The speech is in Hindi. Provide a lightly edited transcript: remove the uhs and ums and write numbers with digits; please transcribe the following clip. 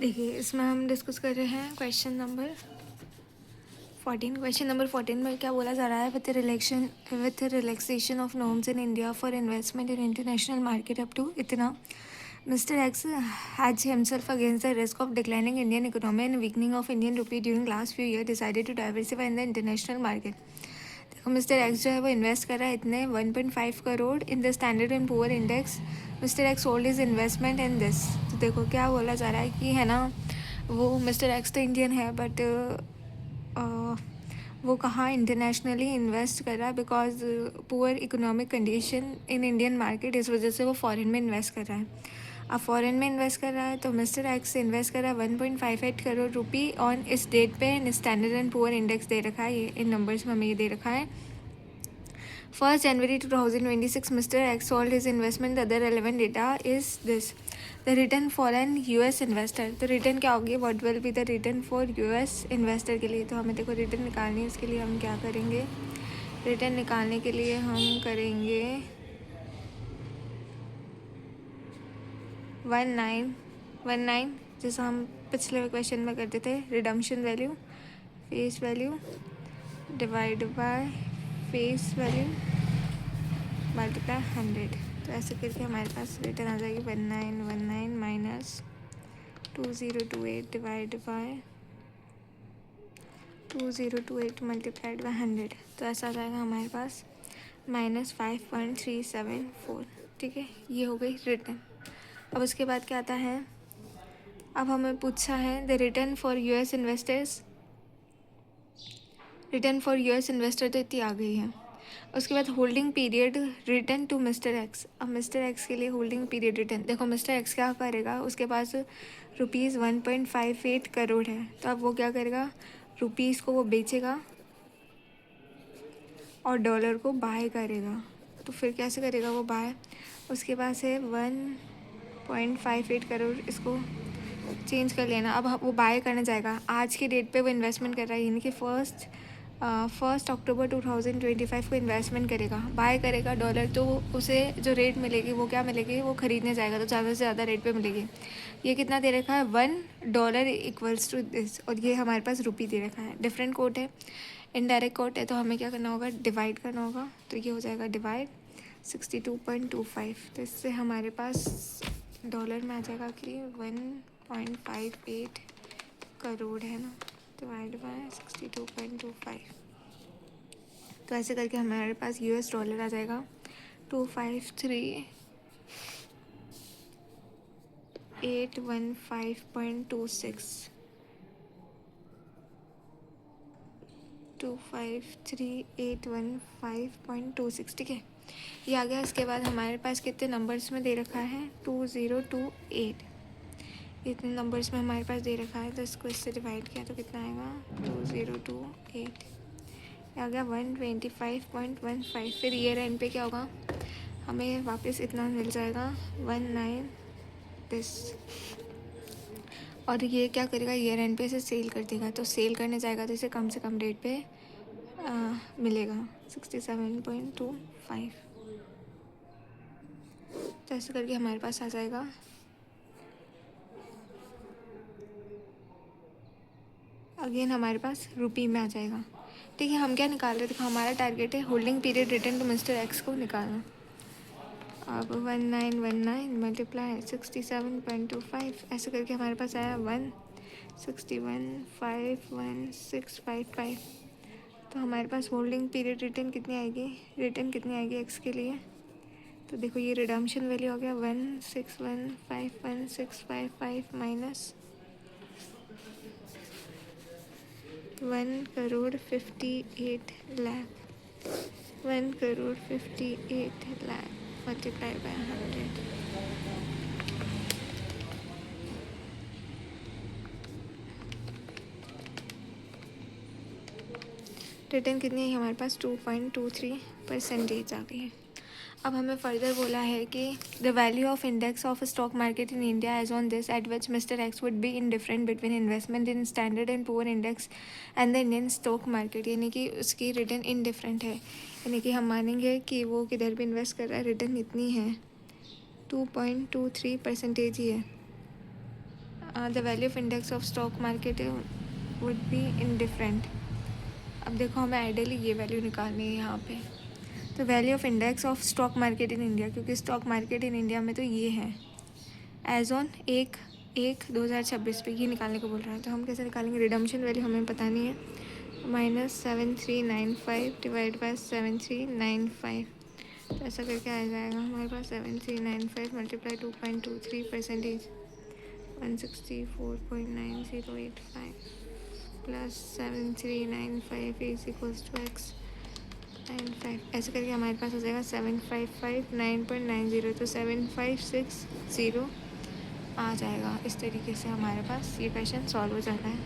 देखिए इसमें हम डिस्कस कर रहे हैं क्वेश्चन नंबर 14। क्वेश्चन नंबर 14 में क्या बोला जा रहा है, with relaxation of norms in India for investment in international market up to इतना Mr. X hedged himself against the risk of declining Indian economy and weakening of Indian rupee during last few years, decided to diversify in the international market. देखो मिस्टर एक्स जो है वो इन्वेस्ट कर रहा है इतने 1.5 crore in the standard and poor index. Mister x hold is investment in this. तो देखो क्या बोला जा रहा है कि है ना, वो मिस्टर एक्स तो इंडियन है बट वो कहाँ इंटरनेशनली इन्वेस्ट कर रहा है because poor economic condition in Indian market, इस वजह से वो फॉरेन में इन्वेस्ट कर रहा है. अब फॉरेन में इन्वेस्ट कर रहा है तो मिस्टर एक्स इन्वेस्ट कर रहा है 1.58 करोड़ रुपी ऑन इस डेट पे. In standard and poor index दे रखा है, ये इन नंबर्स में हमें ये दे रखा है. 1st January 2026, Mr. X sold his investment. The other relevant data is this: the return for an US investor. तो रिटर्न क्या होगी, what will be the return for US investor के लिए. तो हमें देखो रिटर्न निकालनी है, उसके लिए हम क्या करेंगे, रिटर्न निकालने के लिए हम करेंगे 1919, जैसा हम पिछले क्वेश्चन में करते थे. Redemption value, face value divide by face value multiply 100. तो ऐसे करके हमारे पास रिटर्न आ जाएगी 1919 minus 2028 divide by 2028 multiplied by 100. तो ऐसा आ जाएगा हमारे पास -5.374. ठीक है, ये हो गई रिटर्न. अब उसके बाद क्या आता है, अब हमें पूछा है the return for US investors. Return for US investor तो इतनी आ गई है. उसके बाद holding period return to mister X. अब मिस्टर एक्स के लिए होल्डिंग पीरियड रिटर्न, देखो मिस्टर एक्स क्या करेगा, उसके पास रुपीज़ 1.58 करोड़ है. तो अब वो क्या करेगा, रुपीज़ को वो बेचेगा और डॉलर को बाय करेगा. तो फिर कैसे करेगा वो बाय, उसके पास है 1.58 करोड़, इसको चेंज कर लेना. अब वो बाय करने जाएगा, आज की डेट पे वो इन्वेस्टमेंट कर रहा है, यानी कि फर्स्ट अक्टूबर 2025 को इन्वेस्टमेंट करेगा, बाय करेगा डॉलर. तो उसे जो रेट मिलेगी वो क्या मिलेगी, वो ख़रीदने जाएगा तो ज़्यादा से ज़्यादा रेट पे मिलेगी. ये कितना दे रखा है, $1 इक्वल्स टू दिस, और ये हमारे पास रुपी दे रखा है. डिफरेंट कोट है, इनडायरेक्ट कोट है, तो हमें क्या करना होगा, डिवाइड करना होगा. तो ये हो जाएगा डिवाइड 62.25. तो इससे हमारे पास डॉलर में आ जाएगा कि 1.58 करोड़ है ना, डिवाइड बाय 62.25. तो ऐसे करके हमारे पास US डॉलर आ जाएगा 253,815.26. 253,815.26. ठीक है, ये आ गया. इसके बाद हमारे पास कितने नंबर्स में दे रखा है, 2028. इतने नंबर्स में हमारे पास दे रखा है, तो इसको इससे डिवाइड किया तो कितना आएगा, 2028 आ गया 125.15. फिर ईयर एंड पे क्या होगा, हमें वापस इतना मिल जाएगा 19 दिस. और ये क्या करेगा, ईयर एंड पे इसे सेल कर देगा. तो सेल करने जाएगा तो इसे कम से कम रेट पे मिलेगा 67.25. तो ऐसे करके हमारे पास आ जाएगा अगेन हमारे पास रुपी में आ जाएगा. ठीक है, हम क्या निकाल रहे थे, हमारा टारगेट है holding period return to mister X को निकालना. अब 1919 मल्टीप्लाई 67.25, ऐसे करके हमारे पास आया 161,51655. तो हमारे पास होल्डिंग पीरियड रिटर्न कितनी आएगी, एक्स के लिए. तो देखो ये रिडम्पशन वैल्यू हो गया 161,51655 माइनस 1,58,00,000. 1,58,00,000 multiplied by 100. रिटर्न कितनी है हमारे पास, 2.23% आ गई है. अब हमें फर्दर बोला है कि the value of index of stock market in India as on this at which mister X would be indifferent between investment in standard and poor index and the Indian stock market. यानी कि उसकी रिटर्न इनडिफरेंट है, यानी कि हम मानेंगे कि वो किधर भी इन्वेस्ट कर रहा है, रिटर्न इतनी है 2.23% ही है. The value of index of stock market would be indifferent. अब देखो हमें आइडियली ये वैल्यू निकालनी है यहाँ पे। तो value of index of stock market in India, क्योंकि स्टॉक मार्केट इन इंडिया में तो ये है एज ऑन 1/1/2026 पे ये निकालने को बोल रहा है। तो हम कैसे निकालेंगे? रिडम्पशन वैल्यू हमें पता नहीं है। -7395 डिवाइड बाय 7395, तो ऐसा करके आ जाएगा हमारे पास 7395 multiply 2.23% 164.9085 plus 7395 is equals to x 95। ऐसे करके हमारे पास हो जाएगा 7559.90, तो 7560 आ जाएगा। इस तरीके से हमारे पास ये क्वेश्चन सॉल्व हो जाता है।